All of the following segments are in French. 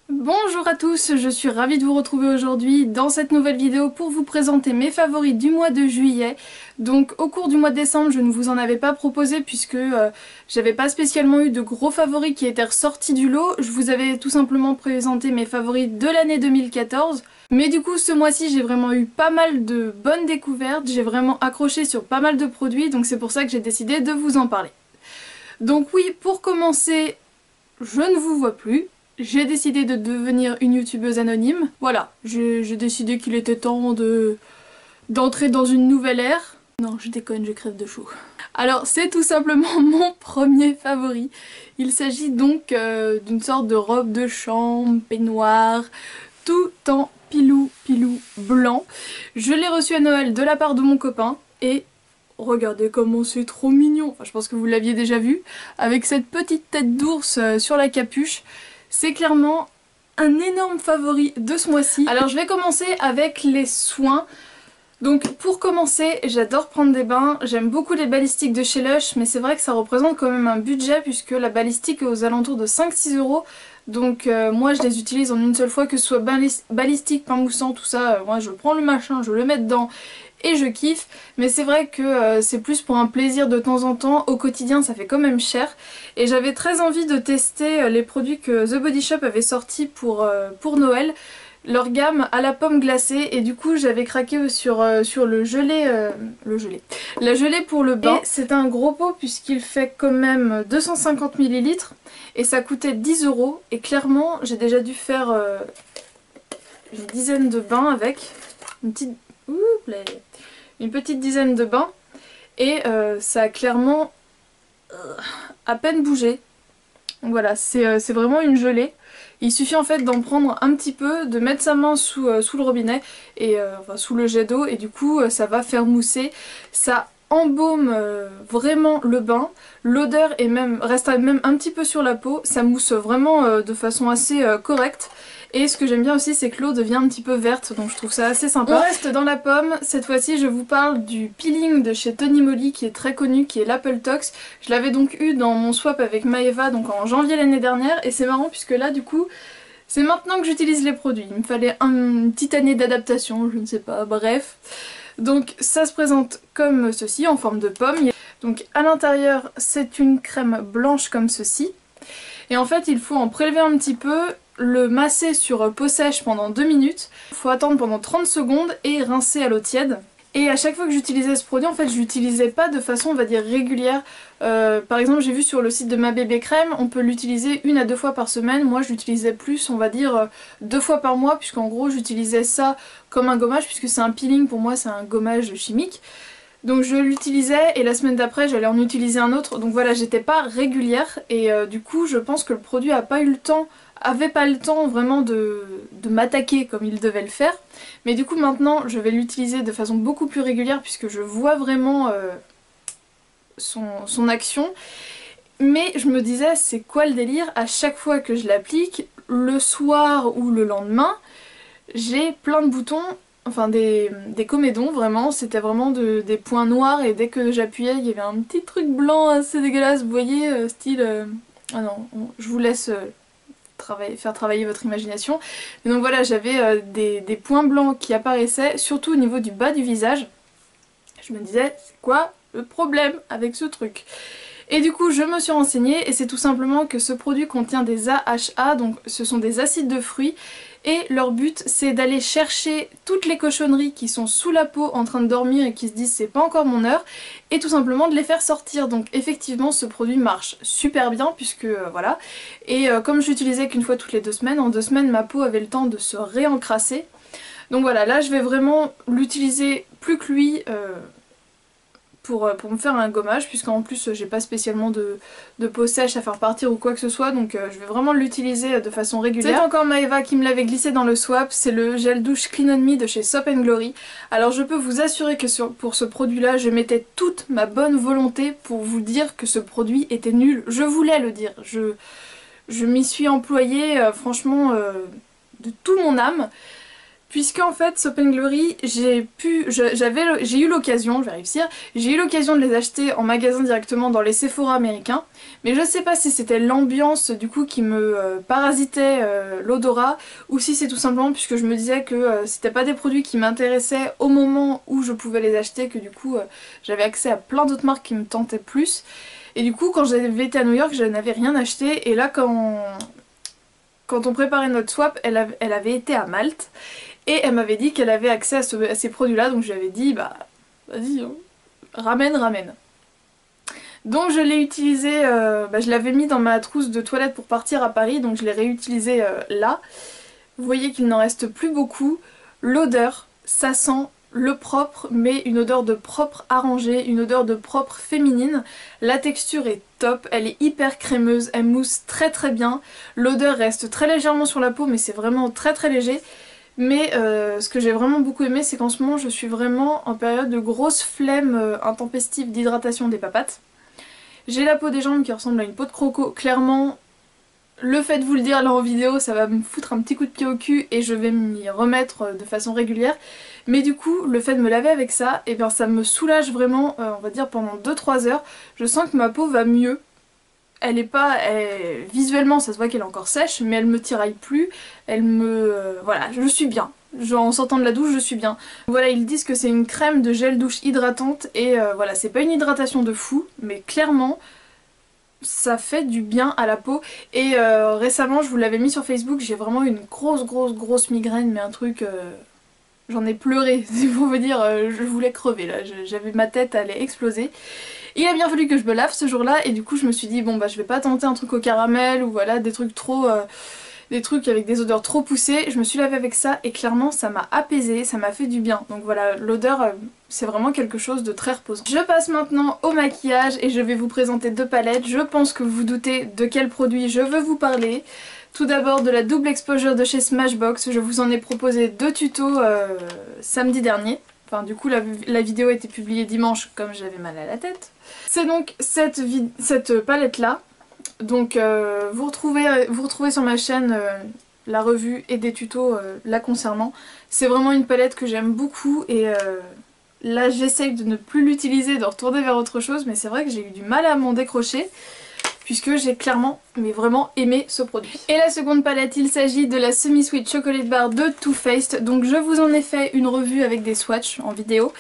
Bonjour à tous, je suis ravie de vous retrouver aujourd'hui dans cette nouvelle vidéo pour vous présenter mes favoris du mois de juillet. Donc au cours du mois de décembre, je ne vous en avais pas proposé puisque j'avais pas spécialement eu de gros favoris qui étaient ressortis du lot. Je vous avais tout simplement présenté mes favoris de l'année 2014. Mais du coup ce mois-ci j'ai vraiment eu pas mal de bonnes découvertes, j'ai vraiment accroché sur pas mal de produits, donc c'est pour ça que j'ai décidé de vous en parler. Donc oui, pour commencer, je ne vous vois plus. J'ai décidé de devenir une youtubeuse anonyme. Voilà, j'ai décidé qu'il était temps d'entrer dans une nouvelle ère. Non, je déconne, je crève de chaud. Alors, c'est tout simplement mon premier favori. Il s'agit donc d'une sorte de robe de chambre, peignoir, tout en pilou blanc. Je l'ai reçu à Noël de la part de mon copain et regardez comment c'est trop mignon. Enfin, je pense que vous l'aviez déjà vu. Avec cette petite tête d'ours sur la capuche. C'est clairement un énorme favori de ce mois-ci. Alors je vais commencer avec les soins. Donc pour commencer, j'adore prendre des bains, j'aime beaucoup les balistiques de chez Lush, mais c'est vrai que ça représente quand même un budget puisque la balistique est aux alentours de 5-6 euros. Donc moi je les utilise en une seule fois, que ce soit balistique, pain moussant, tout ça, moi je prends le machin, je le mets dedans et je kiffe. Mais c'est vrai que c'est plus pour un plaisir de temps en temps, au quotidien ça fait quand même cher. Et j'avais très envie de tester les produits que The Body Shop avait sortis pour Noël. Leur gamme à la pomme glacée, et du coup j'avais craqué sur le gelé, la gelée pour le bain. Et c'est un gros pot puisqu'il fait quand même 250 ml et ça coûtait 10 euros. Et clairement j'ai déjà dû faire une dizaine de bains avec, une petite dizaine de bains, et ça a clairement à peine bougé. Donc voilà, c'est vraiment une gelée. Il suffit en fait d'en prendre un petit peu, de mettre sa main sous le robinet, et enfin sous le jet d'eau, et du coup ça va faire mousser. Ça embaume vraiment le bain. L'odeur reste même un petit peu sur la peau. Ça mousse vraiment de façon assez correcte. Et ce que j'aime bien aussi, c'est que l'eau devient un petit peu verte, donc je trouve ça assez sympa. On reste dans la pomme. Cette fois-ci je vous parle du peeling de chez Tony Moly qui est très connu, qui est l'Apple Tox. Je l'avais donc eu dans mon swap avec Maeva, donc en janvier l'année dernière, et c'est marrant puisque là du coup c'est maintenant que j'utilise les produits. Il me fallait une petite année d'adaptation, je ne sais pas, bref. Donc ça se présente comme ceci, en forme de pomme. Donc à l'intérieur c'est une crème blanche comme ceci. Et en fait il faut en prélever un petit peu, le masser sur peau sèche pendant 2 minutes. Il faut attendre pendant 30 secondes et rincer à l'eau tiède. Et à chaque fois que j'utilisais ce produit, en fait je l'utilisais pas de façon on va dire régulière. Par exemple j'ai vu sur le site de Ma Bébé Crème, on peut l'utiliser 1 à 2 fois par semaine. Moi je l'utilisais plus, on va dire 2 fois par mois, puisqu'en gros j'utilisais ça comme un gommage, puisque c'est un peeling, pour moi c'est un gommage chimique. Donc je l'utilisais et la semaine d'après j'allais en utiliser un autre. Donc voilà, j'étais pas régulière et du coup je pense que le produit avait pas le temps vraiment de m'attaquer comme il devait le faire. Mais du coup maintenant je vais l'utiliser de façon beaucoup plus régulière puisque je vois vraiment son action. Mais je me disais, c'est quoi le délire? À chaque fois que je l'applique, le soir ou le lendemain, j'ai plein de boutons. Enfin des comédons, vraiment, c'était vraiment des points noirs, et dès que j'appuyais il y avait un petit truc blanc assez dégueulasse, vous voyez, style... Ah non, je vous laisse faire travailler votre imagination. Et donc voilà, j'avais des points blancs qui apparaissaient, surtout au niveau du bas du visage. Je me disais, c'est quoi le problème avec ce truc? Et du coup je me suis renseignée et c'est tout simplement que ce produit contient des AHA, donc ce sont des acides de fruits, et leur but c'est d'aller chercher toutes les cochonneries qui sont sous la peau en train de dormir et qui se disent c'est pas encore mon heure, et tout simplement de les faire sortir. Donc effectivement ce produit marche super bien puisque voilà, et comme je l'utilisais qu'une fois toutes les 2 semaines, en 2 semaines ma peau avait le temps de se réencrasser. Donc voilà, là je vais vraiment l'utiliser plus que lui pour me faire un gommage, puisqu'en plus j'ai pas spécialement de peau sèche à faire partir ou quoi que ce soit, donc je vais vraiment l'utiliser de façon régulière. C'est encore Maeva qui me l'avait glissé dans le swap, c'est le gel douche Clean On Me de chez Soap & Glory. Alors je peux vous assurer que pour ce produit là je mettais toute ma bonne volonté pour vous dire que ce produit était nul. Je voulais le dire, je m'y suis employée franchement de tout mon âme. Puisque en fait Soap & Glory, j'ai eu l'occasion, je vais réussir, j'ai eu l'occasion de les acheter en magasin directement dans les Sephora américains, mais je sais pas si c'était l'ambiance du coup qui me parasitait l'odorat, ou si c'est tout simplement puisque je me disais que c'était pas des produits qui m'intéressaient au moment où je pouvais les acheter, que du coup j'avais accès à plein d'autres marques qui me tentaient plus. Et du coup quand j'avais été à New York je n'avais rien acheté, et là quand on préparait notre swap, elle avait été à Malte. Et elle m'avait dit qu'elle avait accès à ces produits-là, donc je lui avais dit, bah vas-y, hein, ramène. Donc je l'ai utilisé, je l'avais mis dans ma trousse de toilette pour partir à Paris, donc je l'ai réutilisé là. Vous voyez qu'il n'en reste plus beaucoup. L'odeur, ça sent le propre, mais une odeur de propre arrangée, une odeur de propre féminine. La texture est top, elle est hyper crémeuse, elle mousse très très bien. L'odeur reste très légèrement sur la peau, mais c'est vraiment très très léger. Mais ce que j'ai vraiment beaucoup aimé, c'est qu'en ce moment je suis vraiment en période de grosse flemme intempestive d'hydratation des papates. J'ai la peau des jambes qui ressemble à une peau de croco, clairement. Le fait de vous le dire là en vidéo, ça va me foutre un petit coup de pied au cul et je vais m'y remettre de façon régulière. Mais du coup, le fait de me laver avec ça, et bien ça me soulage vraiment, on va dire pendant 2-3 heures. Je sens que ma peau va mieux. Elle est pas... visuellement ça se voit qu'elle est encore sèche, mais elle me tiraille plus, elle me... voilà, je suis bien. En sortant de la douche, je suis bien. Voilà, ils disent que c'est une crème de gel douche hydratante, et voilà, c'est pas une hydratation de fou, mais clairement, ça fait du bien à la peau. Et récemment, je vous l'avais mis sur Facebook, j'ai vraiment eu une grosse migraine, mais un truc... J'en ai pleuré, c'est pour vous dire, je voulais crever là, j'avais ma tête, elle allait exploser. Il a bien fallu que je me lave ce jour-là, et du coup je me suis dit bon bah je vais pas tenter un truc au caramel ou voilà des trucs trop... des trucs avec des odeurs trop poussées. Je me suis lavée avec ça et clairement ça m'a apaisé, ça m'a fait du bien. Donc voilà, l'odeur c'est vraiment quelque chose de très reposant. Je passe maintenant au maquillage et je vais vous présenter 2 palettes. Je pense que vous vous doutez de quel produit je veux vous parler. Tout d'abord de la double exposure de chez Smashbox. Je vous en ai proposé 2 tutos samedi dernier. Enfin du coup la vidéo a été publiée dimanche comme j'avais mal à la tête. C'est donc cette palette là. Donc vous retrouvez sur ma chaîne la revue et des tutos la concernant. C'est vraiment une palette que j'aime beaucoup et là j'essaye de ne plus l'utiliser, de retourner vers autre chose, mais c'est vrai que j'ai eu du mal à m'en décrocher puisque j'ai clairement mais vraiment aimé ce produit. Et la seconde palette, il s'agit de la Semi Sweet Chocolate Bar de Too Faced. Donc je vous en ai fait une revue avec des swatchs en vidéo.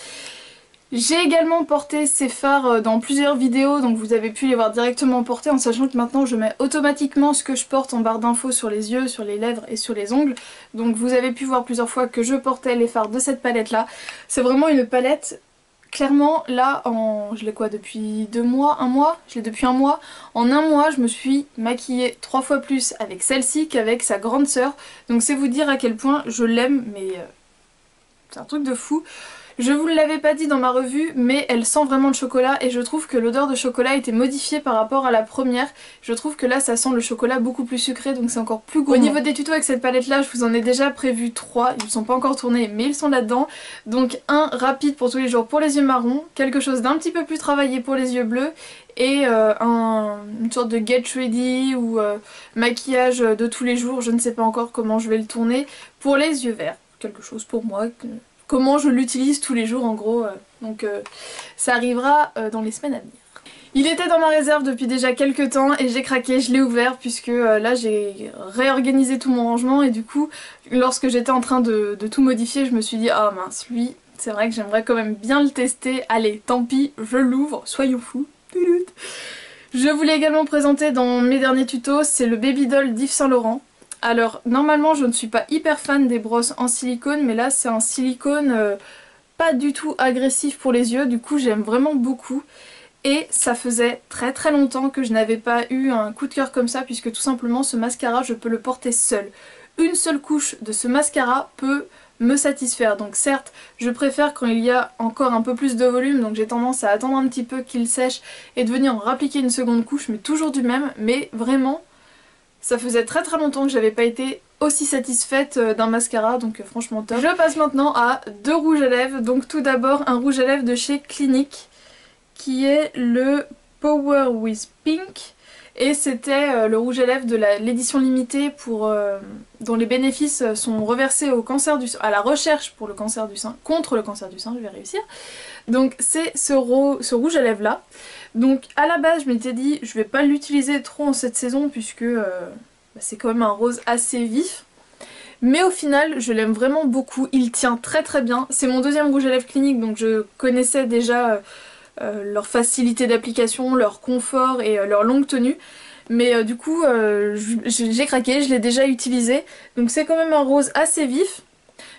J'ai également porté ces fards dans plusieurs vidéos, donc vous avez pu les voir directement portés, en sachant que maintenant je mets automatiquement ce que je porte en barre d'infos sur les yeux, sur les lèvres et sur les ongles. Donc vous avez pu voir plusieurs fois que je portais les fards de cette palette là. C'est vraiment une palette, clairement là, je l'ai quoi depuis 2 mois, 1 mois? Je l'ai depuis 1 mois. En 1 mois je me suis maquillée 3 fois plus avec celle-ci qu'avec sa grande sœur. Donc c'est vous dire à quel point je l'aime, mais c'est un truc de fou. Je vous l'avais pas dit dans ma revue, mais elle sent vraiment le chocolat et je trouve que l'odeur de chocolat a été modifiée par rapport à la première. Je trouve que là ça sent le chocolat beaucoup plus sucré, donc c'est encore plus gourmand. Au niveau des tutos avec cette palette là, je vous en ai déjà prévu 3, ils ne sont pas encore tournés mais ils sont là-dedans. Donc un rapide pour tous les jours pour les yeux marrons, quelque chose d'un petit peu plus travaillé pour les yeux bleus, et une sorte de get ready ou maquillage de tous les jours, je ne sais pas encore comment je vais le tourner, pour les yeux verts. Quelque chose pour moi... Comment je l'utilise tous les jours en gros, donc ça arrivera dans les semaines à venir. Il était dans ma réserve depuis déjà quelques temps et j'ai craqué, je l'ai ouvert puisque là j'ai réorganisé tout mon rangement et du coup lorsque j'étais en train de tout modifier je me suis dit ah mince, lui c'est vrai que j'aimerais quand même bien le tester, allez tant pis, je l'ouvre, soyons fous. Je vous l'ai également présenté dans mes derniers tutos, c'est le Baby Doll d'Yves Saint Laurent. Alors normalement je ne suis pas hyper fan des brosses en silicone, mais là c'est un silicone pas du tout agressif pour les yeux, du coup j'aime vraiment beaucoup. Et ça faisait très longtemps que je n'avais pas eu un coup de cœur comme ça, puisque tout simplement ce mascara je peux le porter seul. Une seule couche de ce mascara peut me satisfaire, donc certes je préfère quand il y a encore un peu plus de volume, donc j'ai tendance à attendre un petit peu qu'il sèche et de venir en rappliquer une seconde couche, mais toujours du même, mais vraiment... Ça faisait très longtemps que j'avais pas été aussi satisfaite d'un mascara, donc franchement top. Je passe maintenant à 2 rouges à lèvres. Donc tout d'abord un rouge à lèvres de chez Clinique qui est le Power with Pink. Et c'était le rouge à lèvres de l'édition limitée dont les bénéfices sont reversés au cancer à la recherche pour le cancer du sein, contre le cancer du sein, je vais réussir. Donc c'est ce rouge à lèvres là. Donc à la base je m'étais dit je vais pas l'utiliser trop en cette saison puisque c'est quand même un rose assez vif. Mais au final je l'aime vraiment beaucoup, il tient très très bien. C'est mon deuxième rouge à lèvres Clinique donc je connaissais déjà leur facilité d'application, leur confort et leur longue tenue. Mais du coup j'ai craqué, je l'ai déjà utilisé. Donc c'est quand même un rose assez vif.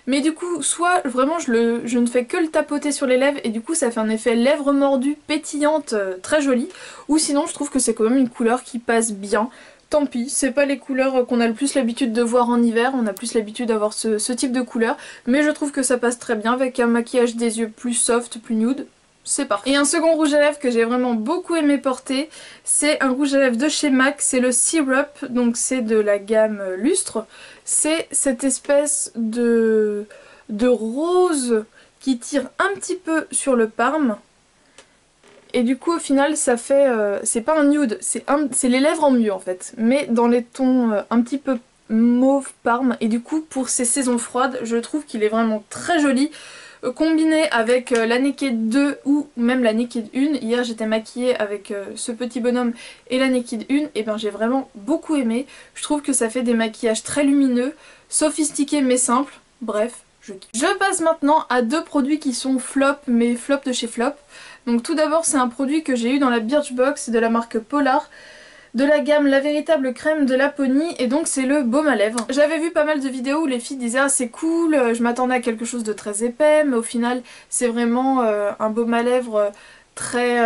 Mais du coup, soit vraiment je ne fais que le tapoter sur les lèvres et du coup ça fait un effet lèvres mordues, pétillantes, très joli. Ou sinon je trouve que c'est quand même une couleur qui passe bien. Tant pis, c'est pas les couleurs qu'on a le plus l'habitude de voir en hiver, on a plus l'habitude d'avoir ce type de couleur. Mais je trouve que ça passe très bien avec un maquillage des yeux plus soft, plus nude. C'est parfait. Et un second rouge à lèvres que j'ai vraiment beaucoup aimé porter, c'est un rouge à lèvres de chez MAC, c'est le Syrup, donc c'est de la gamme Lustre. C'est cette espèce de rose qui tire un petit peu sur le parme. Et du coup au final ça fait, c'est pas un nude, c'est les lèvres en mieux en fait, mais dans les tons un petit peu mauve parme. Et du coup pour ces saisons froides, je trouve qu'il est vraiment très joli. Combiné avec la Naked 2 ou même la Naked 1, hier j'étais maquillée avec ce petit bonhomme et la Naked 1, et ben j'ai vraiment beaucoup aimé. Je trouve que ça fait des maquillages très lumineux, sophistiqués mais simples, bref, je kiffe. Je passe maintenant à deux produits qui sont flop, mais flop de chez Flop. Donc tout d'abord c'est un produit que j'ai eu dans la Birchbox de la marque Polar, de la gamme La Véritable Crème de Laponie, et donc c'est le baume à lèvres. J'avais vu pas mal de vidéos où les filles disaient ah c'est cool, je m'attendais à quelque chose de très épais, mais au final c'est vraiment un baume à lèvres très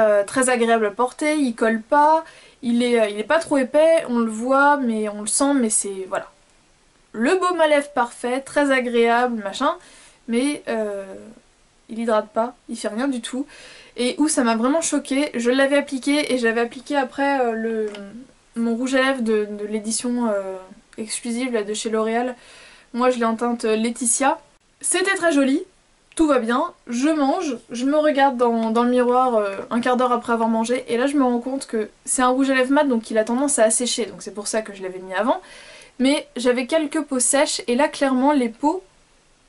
agréable à porter, il colle pas, il est pas trop épais, on le voit mais on le sent, mais c'est voilà. Le baume à lèvres parfait, très agréable, machin, mais il hydrate pas, il fait rien du tout. Et où ça m'a vraiment choquée, je l'avais appliqué et j'avais appliqué après mon rouge à lèvres de l'édition exclusive là, de chez L'Oréal. Moi je l'ai en teinte Laetitia. C'était très joli, tout va bien, je mange, je me regarde dans le miroir un quart d'heure après avoir mangé et là je me rends compte que c'est un rouge à lèvres mat donc il a tendance à assécher, donc c'est pour ça que je l'avais mis avant. Mais j'avais quelques peaux sèches et là clairement les peaux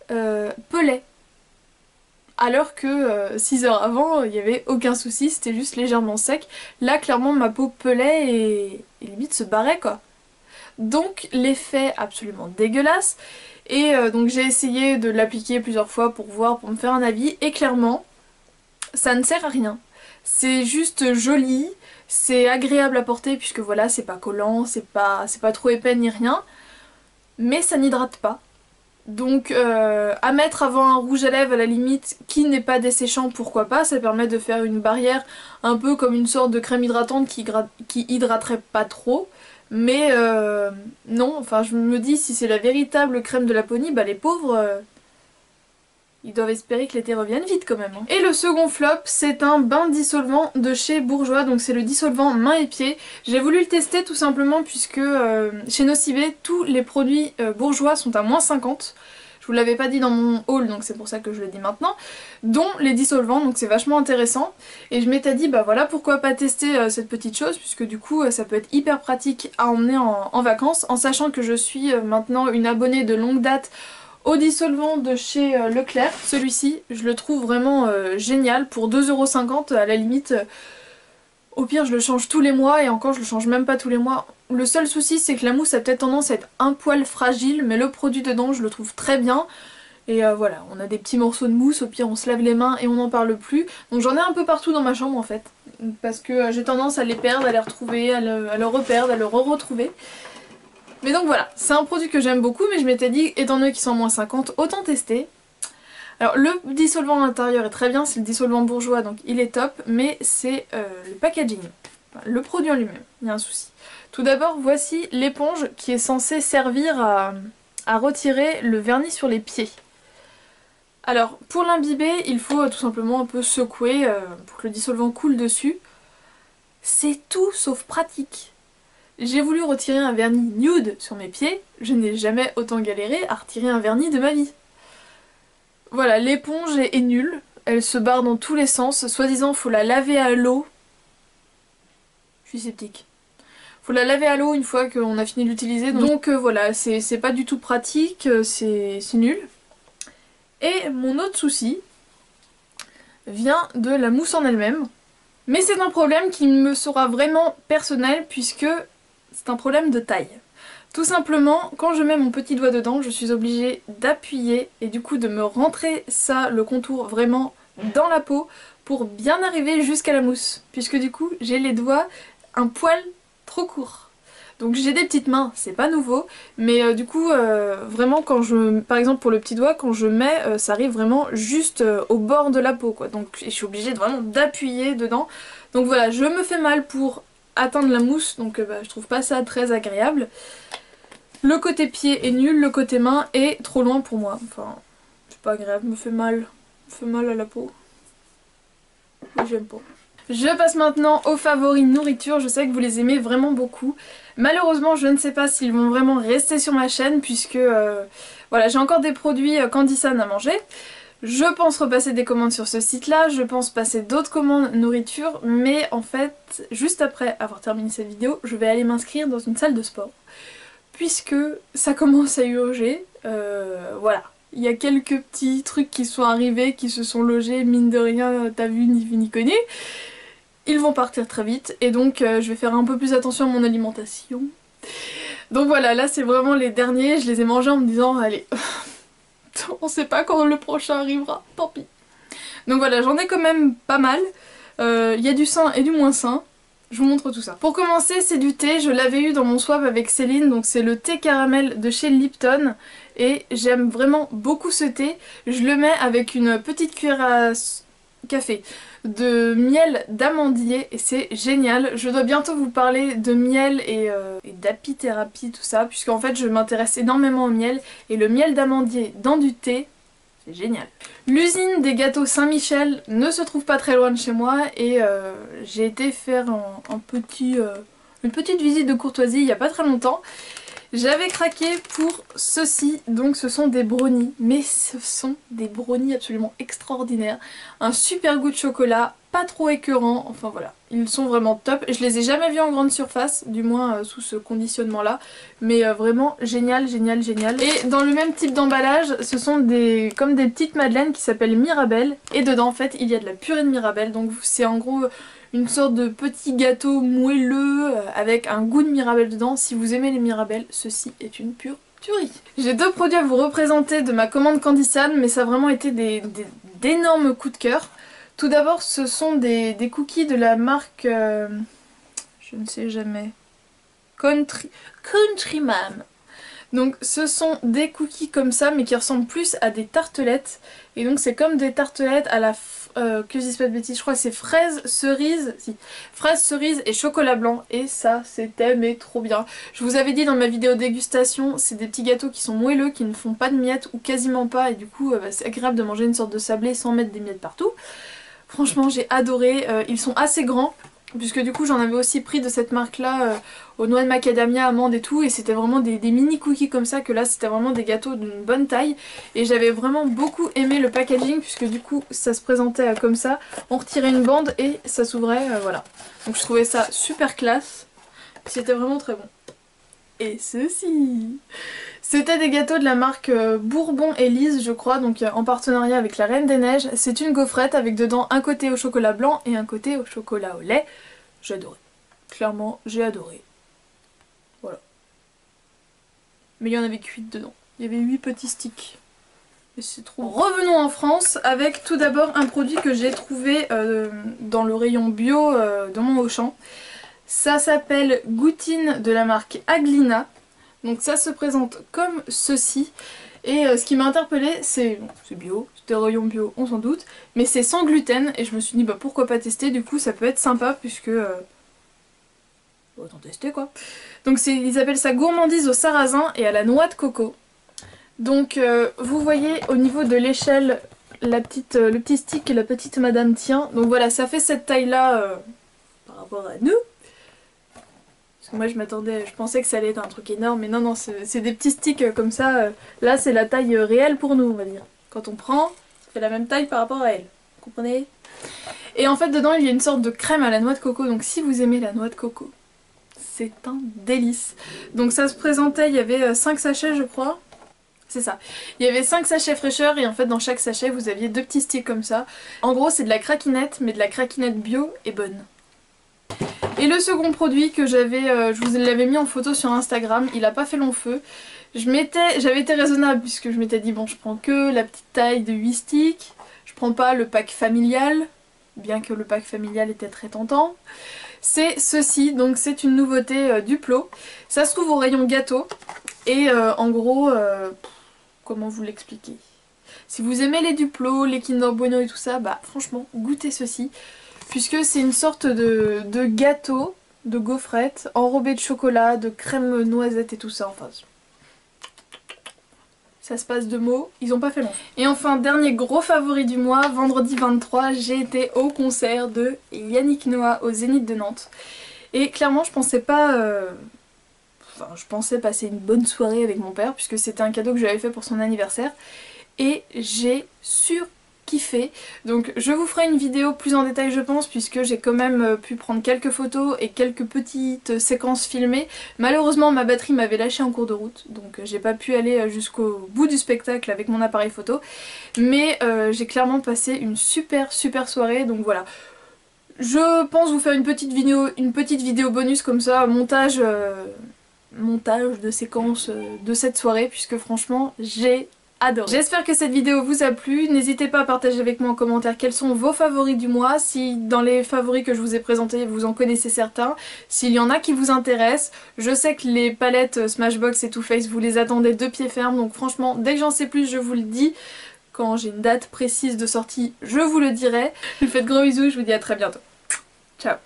pelaient. Alors que 6 heures avant, il n'y avait aucun souci, c'était juste légèrement sec. Là, clairement, ma peau pelait et limite se barrait quoi. Donc, l'effet absolument dégueulasse. Et donc j'ai essayé de l'appliquer plusieurs fois pour voir, pour me faire un avis. Et clairement, ça ne sert à rien. C'est juste joli, c'est agréable à porter puisque voilà, c'est pas collant, c'est pas trop épais ni rien. Mais ça n'hydrate pas. Donc à mettre avant un rouge à lèvres à la limite qui n'est pas desséchant, pourquoi pas, ça permet de faire une barrière un peu comme une sorte de crème hydratante qui hydraterait pas trop. Mais non, enfin je me dis si c'est la véritable crème de Laponie, bah les pauvres ils doivent espérer que l'été revienne vite quand même. Hein. Et le second flop, c'est un bain dissolvant de chez Bourjois, donc c'est le dissolvant main et pied. J'ai voulu le tester tout simplement puisque chez Nocibé, tous les produits Bourjois sont à -50. Je vous l'avais pas dit dans mon haul, donc c'est pour ça que je le dis maintenant. Dont les dissolvants, donc c'est vachement intéressant. Et je m'étais dit, bah voilà, pourquoi pas tester cette petite chose, puisque du coup ça peut être hyper pratique à emmener en vacances, en sachant que je suis maintenant une abonnée de longue date au dissolvant de chez Leclerc. Celui-ci, je le trouve vraiment génial. Pour 2,50 € à la limite, au pire je le change tous les mois et encore je le change même pas tous les mois. Le seul souci c'est que la mousse a peut-être tendance à être un poil fragile, mais le produit dedans je le trouve très bien. Et voilà, on a des petits morceaux de mousse, au pire on se lave les mains et on n'en parle plus. Donc j'en ai un peu partout dans ma chambre en fait. Parce que j'ai tendance à les perdre, à les retrouver, à le reperdre, à le re-retrouver. Mais donc voilà, c'est un produit que j'aime beaucoup, mais je m'étais dit, étant donné qu'ils sont à -50, autant tester. Alors le dissolvant à l'intérieur est très bien, c'est le dissolvant Bourjois, donc il est top, mais c'est le packaging, enfin, le produit en lui-même, il y a un souci. Tout d'abord, voici l'éponge qui est censée servir à retirer le vernis sur les pieds. Alors pour l'imbiber, il faut tout simplement un peu secouer pour que le dissolvant coule dessus. C'est tout sauf pratique. J'ai voulu retirer un vernis nude sur mes pieds, je n'ai jamais autant galéré à retirer un vernis de ma vie. Voilà, l'éponge est nulle, elle se barre dans tous les sens, soi-disant faut la laver à l'eau. Je suis sceptique. Faut la laver à l'eau une fois qu'on a fini de l'utiliser. Donc voilà, c'est pas du tout pratique, c'est nul. Et mon autre souci vient de la mousse en elle-même. Mais c'est un problème qui me sera vraiment personnel puisque c'est un problème de taille. Tout simplement, quand je mets mon petit doigt dedans, je suis obligée d'appuyer et du coup de me rentrer ça, le contour, vraiment dans la peau pour bien arriver jusqu'à la mousse. Puisque du coup, j'ai les doigts un poil trop courts. Donc j'ai des petites mains, c'est pas nouveau, mais du coup vraiment quand par exemple pour le petit doigt, quand je mets, ça arrive vraiment juste au bord de la peau quoi. Donc je suis obligée vraiment d'appuyer dedans. Donc voilà, je me fais mal pour atteindre la mousse, donc je trouve pas ça très agréable. Le côté pied est nul, le côté main est trop loin pour moi. Enfin, c'est pas agréable, me fait mal à la peau. Et j'aime pas. Je passe maintenant aux favoris nourriture, je sais que vous les aimez vraiment beaucoup. Malheureusement je ne sais pas s'ils vont vraiment rester sur ma chaîne puisque voilà, j'ai encore des produits Candysan à manger. Je pense repasser des commandes sur ce site là, je pense passer d'autres commandes nourriture, mais en fait juste après avoir terminé cette vidéo je vais aller m'inscrire dans une salle de sport. Puisque ça commence à urger, voilà. Il y a quelques petits trucs qui sont arrivés, qui se sont logés, mine de rien, t'as vu ni vu ni connu. Ils vont partir très vite et donc je vais faire un peu plus attention à mon alimentation. Donc voilà, là c'est vraiment les derniers, je les ai mangés en me disant allez, on sait pas quand le prochain arrivera, tant pis. Donc voilà, j'en ai quand même pas mal, il y a du sain et du moins sain. Je vous montre tout ça. Pour commencer, c'est du thé, je l'avais eu dans mon swap avec Céline, donc c'est le thé caramel de chez Lipton. Et j'aime vraiment beaucoup ce thé. Je le mets avec une petite cuillère à café de miel d'amandier et c'est génial. Je dois bientôt vous parler de miel et d'apithérapie, tout ça, puisqu'en fait je m'intéresse énormément au miel. Et le miel d'amandier dans du thé, c'est génial. L'usine des gâteaux Saint-Michel ne se trouve pas très loin de chez moi et j'ai été faire une petite visite de courtoisie il n'y a pas très longtemps. J'avais craqué pour ceci, donc ce sont des brownies, mais ce sont des brownies absolument extraordinaires. Un super goût de chocolat, pas trop écœurant, enfin voilà, ils sont vraiment top. Je les ai jamais vus en grande surface, du moins sous ce conditionnement là, mais vraiment génial, génial, génial. Et dans le même type d'emballage, ce sont comme des petites madeleines qui s'appellent Mirabelle, et dedans en fait il y a de la purée de Mirabelle, donc c'est en gros une sorte de petit gâteau moelleux avec un goût de Mirabelle dedans. Si vous aimez les Mirabelles, ceci est une pure tuerie. J'ai deux produits à vous représenter de ma commande Candysan, mais ça a vraiment été d'énormes coups de cœur. Tout d'abord, ce sont des cookies de la marque... je ne sais jamais... Countryman. Donc ce sont des cookies comme ça, mais qui ressemblent plus à des tartelettes. Et donc c'est comme des tartelettes à la... que je dise pas de bêtises, je crois que c'est fraise, cerise, si, fraise, cerise et chocolat blanc. Et ça c'était mais trop bien. Je vous avais dit dans ma vidéo dégustation, c'est des petits gâteaux qui sont moelleux, qui ne font pas de miettes ou quasiment pas. Et du coup c'est agréable de manger une sorte de sablé sans mettre des miettes partout. Franchement j'ai adoré, ils sont assez grands. Puisque du coup j'en avais aussi pris de cette marque là aux noix de macadamia, amandes et tout, et c'était vraiment des mini cookies comme ça, que là c'était vraiment des gâteaux d'une bonne taille. Et j'avais vraiment beaucoup aimé le packaging puisque du coup ça se présentait comme ça, on retirait une bande et ça s'ouvrait, voilà. Donc je trouvais ça super classe, c'était vraiment très bon. Et ceci, c'était des gâteaux de la marque Bourbon Élise je crois, donc en partenariat avec la Reine des Neiges. C'est une gaufrette avec dedans un côté au chocolat blanc et un côté au chocolat au lait. J'ai adoré, clairement j'ai adoré. Voilà. Mais il y en avait que 8 dedans, il y avait 8 petits sticks. Et c'est trop bon. Revenons en France avec tout d'abord un produit que j'ai trouvé dans le rayon bio de mon Auchan. Ça s'appelle Goutine de la marque Aglina. Donc ça se présente comme ceci. Et ce qui m'a interpellée, c'est bio, c'était rayon bio, on s'en doute, mais c'est sans gluten. Et je me suis dit bah pourquoi pas tester, du coup ça peut être sympa puisque... autant tester quoi. Donc ils appellent ça gourmandise au sarrasin et à la noix de coco. Donc vous voyez au niveau de l'échelle le petit stick que la petite madame tient. Donc voilà, ça fait cette taille là par rapport à nous. Moi je pensais que ça allait être un truc énorme, mais non non, c'est des petits sticks comme ça. Là c'est la taille réelle pour nous on va dire. Quand on prend, ça fait la même taille par rapport à elle. Vous comprenez? Et en fait dedans il y a une sorte de crème à la noix de coco, donc si vous aimez la noix de coco, c'est un délice. Donc ça se présentait, il y avait 5 sachets je crois. C'est ça. Il y avait 5 sachets fraîcheur et en fait dans chaque sachet vous aviez 2 petits sticks comme ça. En gros c'est de la craquinette mais de la craquinette bio et bonne. Et le second produit que je vous l'avais mis en photo sur Instagram, il a pas fait long feu. J'avais été raisonnable puisque je m'étais dit bon je prends que la petite taille de 8 sticks. Je prends pas le pack familial, bien que le pack familial était très tentant. C'est ceci, donc c'est une nouveauté Duplo. Ça se trouve au rayon gâteau et en gros... comment vous l'expliquer? Si vous aimez les Duplo, les Kinder Bueno et tout ça, bah franchement goûtez ceci. Puisque c'est une sorte de gâteau, de gaufrette, enrobé de chocolat, de crème noisette et tout ça. Enfin, ça se passe de mots, ils ont pas fait long. Et enfin, dernier gros favori du mois, vendredi 23, j'ai été au concert de Yannick Noah au Zénith de Nantes. Et clairement, je pensais pas... Enfin, je pensais passer une bonne soirée avec mon père, puisque c'était un cadeau que j'avais fait pour son anniversaire. Et j'ai surkiffé. Donc je vous ferai une vidéo plus en détail je pense, puisque j'ai quand même pu prendre quelques photos et quelques petites séquences filmées. Malheureusement ma batterie m'avait lâché en cours de route, donc j'ai pas pu aller jusqu'au bout du spectacle avec mon appareil photo. Mais j'ai clairement passé une super soirée, donc voilà. Je pense vous faire une petite vidéo bonus comme ça, montage de séquences de cette soirée, puisque franchement j'ai adoré. J'espère que cette vidéo vous a plu, n'hésitez pas à partager avec moi en commentaire quels sont vos favoris du mois, si dans les favoris que je vous ai présentés vous en connaissez certains, s'il y en a qui vous intéressent. Je sais que les palettes Smashbox et Too Faced vous les attendez de pied ferme, donc franchement dès que j'en sais plus je vous le dis. Quand j'ai une date précise de sortie je vous le dirai. Je vous fais de gros bisous, je vous dis à très bientôt. Ciao.